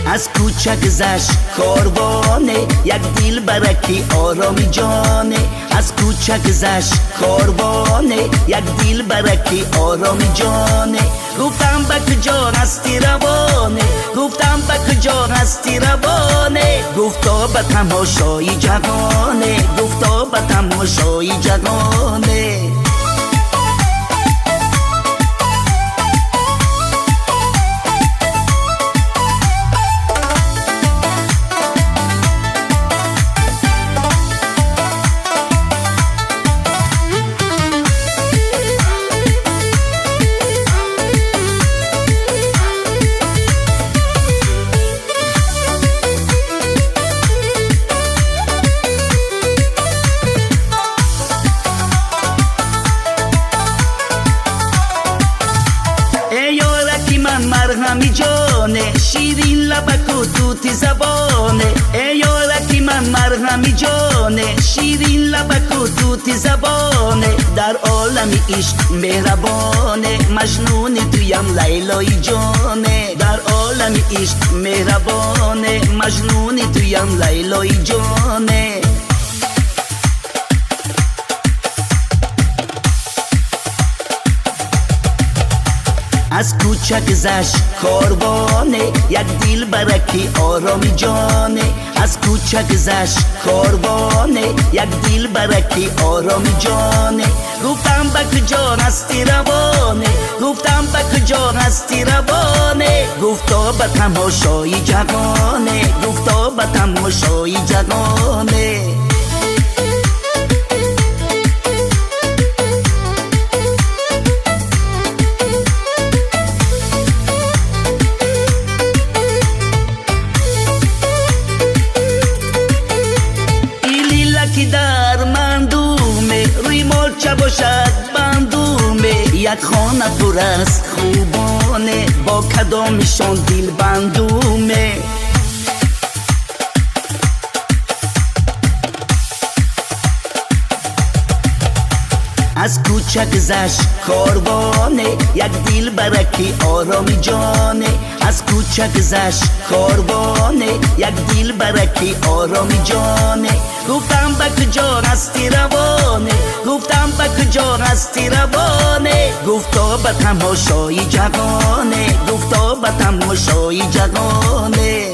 از کوچه گذشت کاروانه، یک دل برکی آرامی جانه. از کوچه گذشت کاروانه، یک دل برکی آرامی جانه. گفتم به کجا هستی روانه، گفتم به کجا هستی روانه. گفتا به تماشای جهانه، گفتا به تماشای جهانه. مرهمی جانه، شیرین لبک و توتی زبانه. ای یارکی من مرهمی جانه، شیرین لبک و توتی زبانه. در عالم عشق مهربانه، مجنون تویم لیلای جانه. در عالم عشق مهربانه، مجنون تویم لیلای جانه. از کوچه گذشت کاروانه، یک دل برکی آرامی جانه. از کوچه گذشت کاروانه، یک دل برکی آرامی جانه. گفتم به کجا هستی روانه، گفتم به کجا هستی روانه. گفتا به تماشای جهانه، گفتا به تماشای جهانه. که در مندومه، روی مالچه باشد بندومه. یک خانه پر از خوبانه، با کدامشان دل بندومه. از کوچه گذشت کاروانه، یک دل برکی آرامی جانه. از کوچه گذشت کاروانه، یک دل برکی آرامی جانه. گفتم به کجا هستی روانه، گفتم به کجا هستی روانه. گفتا به تماشای جهانه، گفتا به تماشای جهانه.